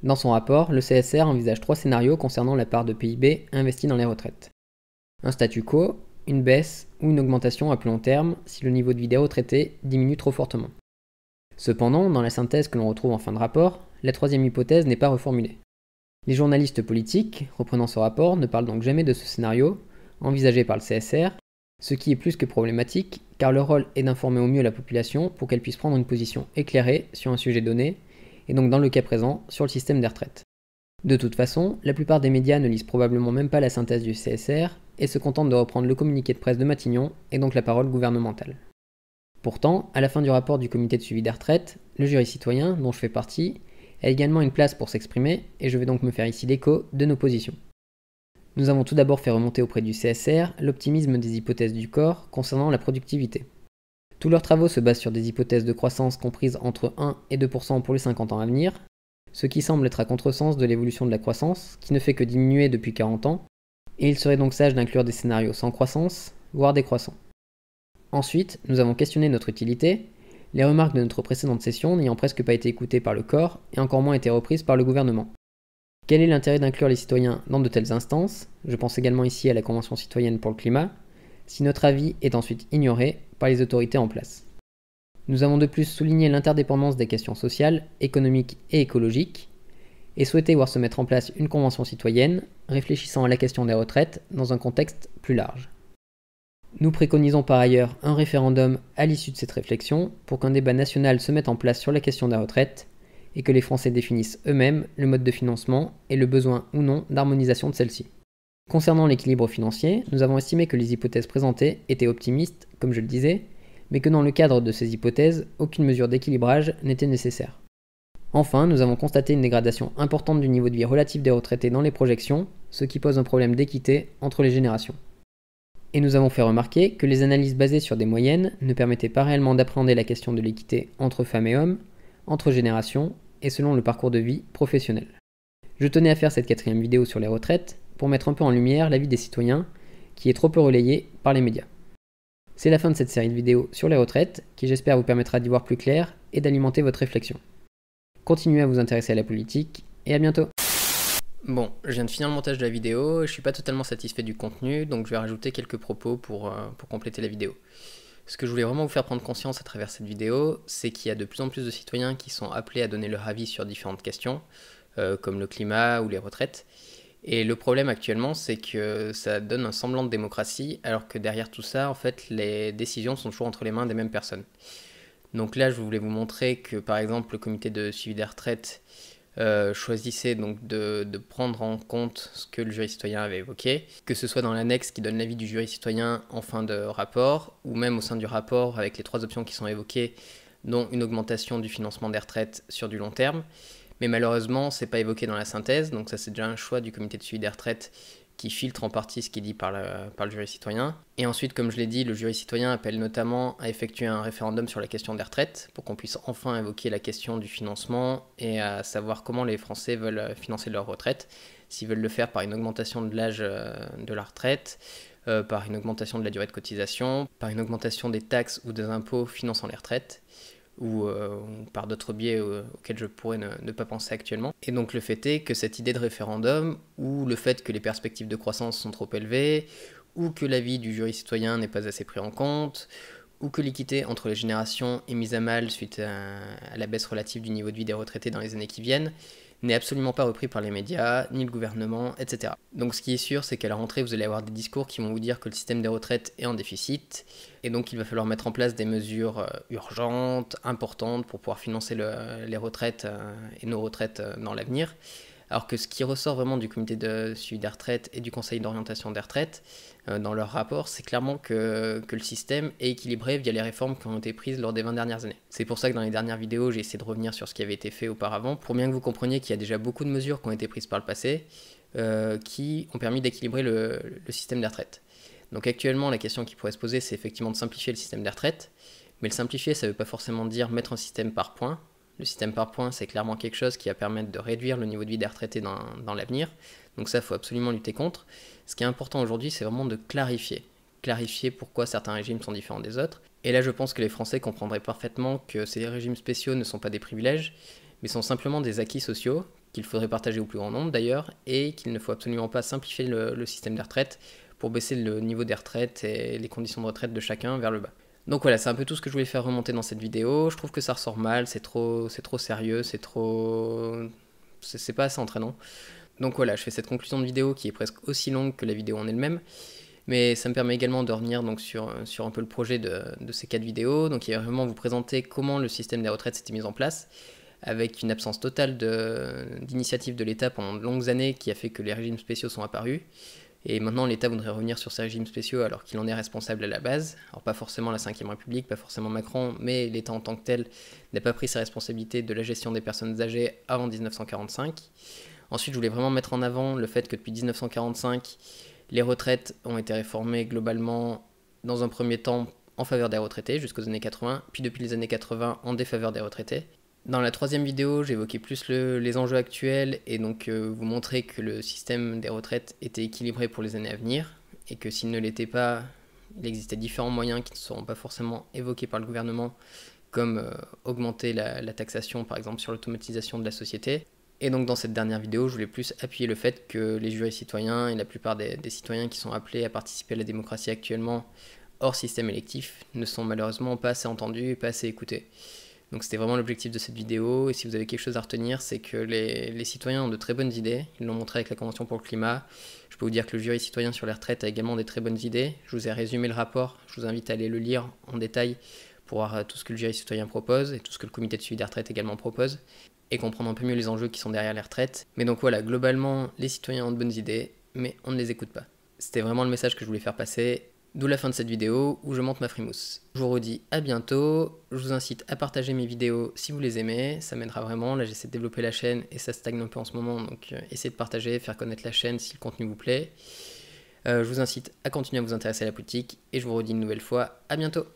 Dans son rapport, le CSR envisage 3 scénarios concernant la part de PIB investie dans les retraites. Un statu quo, une baisse ou une augmentation à plus long terme si le niveau de vie des retraités diminue trop fortement. Cependant, dans la synthèse que l'on retrouve en fin de rapport, la troisième hypothèse n'est pas reformulée. Les journalistes politiques, reprenant ce rapport, ne parlent donc jamais de ce scénario, envisagé par le CSR, ce qui est plus que problématique, car leur rôle est d'informer au mieux la population pour qu'elle puisse prendre une position éclairée sur un sujet donné, et donc dans le cas présent, sur le système des retraites. De toute façon, la plupart des médias ne lisent probablement même pas la synthèse du CSR, et se contentent de reprendre le communiqué de presse de Matignon, et donc la parole gouvernementale. Pourtant, à la fin du rapport du comité de suivi des retraites, le jury citoyen, dont je fais partie, a également une place pour s'exprimer, et je vais donc me faire ici l'écho de nos positions. Nous avons tout d'abord fait remonter auprès du CSR l'optimisme des hypothèses du corps concernant la productivité. Tous leurs travaux se basent sur des hypothèses de croissance comprises entre 1 et 2% pour les 50 ans à venir, ce qui semble être à contresens de l'évolution de la croissance, qui ne fait que diminuer depuis 40 ans, et il serait donc sage d'inclure des scénarios sans croissance, voire décroissants. Ensuite, nous avons questionné notre utilité, les remarques de notre précédente session n'ayant presque pas été écoutées par le corps et encore moins été reprises par le gouvernement. Quel est l'intérêt d'inclure les citoyens dans de telles instances, je pense également ici à la Convention citoyenne pour le climat, si notre avis est ensuite ignoré par les autorités en place. Nous avons de plus souligné l'interdépendance des questions sociales, économiques et écologiques, et souhaité voir se mettre en place une convention citoyenne réfléchissant à la question des retraites dans un contexte plus large. Nous préconisons par ailleurs un référendum à l'issue de cette réflexion pour qu'un débat national se mette en place sur la question des retraites et que les Français définissent eux-mêmes le mode de financement et le besoin ou non d'harmonisation de celle-ci. Concernant l'équilibre financier, nous avons estimé que les hypothèses présentées étaient optimistes, comme je le disais, mais que dans le cadre de ces hypothèses, aucune mesure d'équilibrage n'était nécessaire. Enfin, nous avons constaté une dégradation importante du niveau de vie relatif des retraités dans les projections, ce qui pose un problème d'équité entre les générations. Et nous avons fait remarquer que les analyses basées sur des moyennes ne permettaient pas réellement d'appréhender la question de l'équité entre femmes et hommes, entre générations et selon le parcours de vie professionnel. Je tenais à faire cette 4e vidéo sur les retraites pour mettre un peu en lumière l'avis des citoyens qui est trop peu relayé par les médias. C'est la fin de cette série de vidéos sur les retraites qui j'espère vous permettra d'y voir plus clair et d'alimenter votre réflexion. Continuez à vous intéresser à la politique et à bientôt. Bon, je viens de finir le montage de la vidéo, je suis pas totalement satisfait du contenu, donc je vais rajouter quelques propos pour compléter la vidéo. Ce que je voulais vraiment vous faire prendre conscience à travers cette vidéo, c'est qu'il y a de plus en plus de citoyens qui sont appelés à donner leur avis sur différentes questions, comme le climat ou les retraites. Et le problème actuellement, c'est que ça donne un semblant de démocratie, alors que derrière tout ça, en fait, les décisions sont toujours entre les mains des mêmes personnes. Donc là, je voulais vous montrer que, par exemple, le comité de suivi des retraites choisissait donc de prendre en compte ce que le jury citoyen avait évoqué, que ce soit dans l'annexe qui donne l'avis du jury citoyen en fin de rapport, ou même au sein du rapport avec les 3 options qui sont évoquées, dont une augmentation du financement des retraites sur du long terme. Mais malheureusement, c'est pas évoqué dans la synthèse, donc ça c'est déjà un choix du comité de suivi des retraites qui filtre en partie ce qui est dit par le jury citoyen. Et ensuite, comme je l'ai dit, le jury citoyen appelle notamment à effectuer un référendum sur la question des retraites, pour qu'on puisse enfin évoquer la question du financement et à savoir comment les Français veulent financer leur retraite, s'ils veulent le faire par une augmentation de l'âge de la retraite, par une augmentation de la durée de cotisation, par une augmentation des taxes ou des impôts finançant les retraites, ou par d'autres biais auxquels je pourrais ne pas penser actuellement. Et donc le fait est que cette idée de référendum, ou le fait que les perspectives de croissance sont trop élevées, ou que l'avis du jury citoyen n'est pas assez pris en compte, ou que l'équité entre les générations est mise à mal suite à la baisse relative du niveau de vie des retraités dans les années qui viennent, n'est absolument pas repris par les médias, ni le gouvernement, etc. Donc ce qui est sûr, c'est qu'à la rentrée, vous allez avoir des discours qui vont vous dire que le système des retraites est en déficit, et donc il va falloir mettre en place des mesures urgentes, importantes, pour pouvoir financer les retraites et nos retraites dans l'avenir. Alors que ce qui ressort vraiment du comité de suivi des retraites et du conseil d'orientation des retraites, dans leur rapport, c'est clairement que le système est équilibré via les réformes qui ont été prises lors des 20 dernières années. C'est pour ça que dans les dernières vidéos, j'ai essayé de revenir sur ce qui avait été fait auparavant, pour bien que vous compreniez qu'il y a déjà beaucoup de mesures qui ont été prises par le passé, qui ont permis d'équilibrer le système des retraites. Donc actuellement, la question qui pourrait se poser, c'est effectivement de simplifier le système des retraites, mais le simplifier, ça ne veut pas forcément dire mettre un système par points. Le système par points, c'est clairement quelque chose qui va permettre de réduire le niveau de vie des retraités dans l'avenir. Donc ça, il faut absolument lutter contre. Ce qui est important aujourd'hui, c'est vraiment de clarifier. Clarifier pourquoi certains régimes sont différents des autres. Et là, je pense que les Français comprendraient parfaitement que ces régimes spéciaux ne sont pas des privilèges, mais sont simplement des acquis sociaux qu'il faudrait partager au plus grand nombre d'ailleurs, et qu'il ne faut absolument pas simplifier le système des retraites pour baisser le niveau des retraites et les conditions de retraite de chacun vers le bas. Donc voilà, c'est un peu tout ce que je voulais faire remonter dans cette vidéo. Je trouve que ça ressort mal, c'est trop sérieux, c'est pas assez entraînant. Donc voilà, je fais cette conclusion de vidéo qui est presque aussi longue que la vidéo en elle-même. Mais ça me permet également de revenir donc sur un peu le projet de ces 4 vidéos. Donc il va vraiment vous présenter comment le système des retraites s'était mis en place, avec une absence totale d'initiative de l'État pendant de longues années qui a fait que les régimes spéciaux sont apparus. Et maintenant, l'État voudrait revenir sur ces régimes spéciaux alors qu'il en est responsable à la base. Alors pas forcément la Ve République, pas forcément Macron, mais l'État en tant que tel n'a pas pris sa responsabilité de la gestion des personnes âgées avant 1945. Ensuite, je voulais vraiment mettre en avant le fait que depuis 1945, les retraites ont été réformées globalement dans un premier temps en faveur des retraités jusqu'aux années 80, puis depuis les années 80 en défaveur des retraités. Dans la troisième vidéo, j'évoquais plus les enjeux actuels et donc vous montrer que le système des retraites était équilibré pour les années à venir et que s'il ne l'était pas, il existait différents moyens qui ne seront pas forcément évoqués par le gouvernement, comme augmenter la taxation par exemple sur l'automatisation de la société. Et donc dans cette dernière vidéo, je voulais plus appuyer le fait que les jurys citoyens et la plupart des citoyens qui sont appelés à participer à la démocratie actuellement hors système électif ne sont malheureusement pas assez entendus et pas assez écoutés. Donc c'était vraiment l'objectif de cette vidéo, et si vous avez quelque chose à retenir, c'est que les citoyens ont de très bonnes idées, ils l'ont montré avec la Convention pour le climat. Je peux vous dire que le jury citoyen sur les retraites a également des très bonnes idées. Je vous ai résumé le rapport, je vous invite à aller le lire en détail pour voir tout ce que le jury citoyen propose, et tout ce que le comité de suivi des retraites également propose, et comprendre un peu mieux les enjeux qui sont derrière les retraites. Mais donc voilà, globalement, les citoyens ont de bonnes idées, mais on ne les écoute pas. C'était vraiment le message que je voulais faire passer. D'où la fin de cette vidéo où je monte ma frimousse. Je vous redis à bientôt, je vous incite à partager mes vidéos si vous les aimez, ça m'aidera vraiment. Là j'essaie de développer la chaîne et ça stagne un peu en ce moment, donc essayez de partager, faire connaître la chaîne si le contenu vous plaît. Je vous incite à continuer à vous intéresser à la politique et je vous redis une nouvelle fois à bientôt.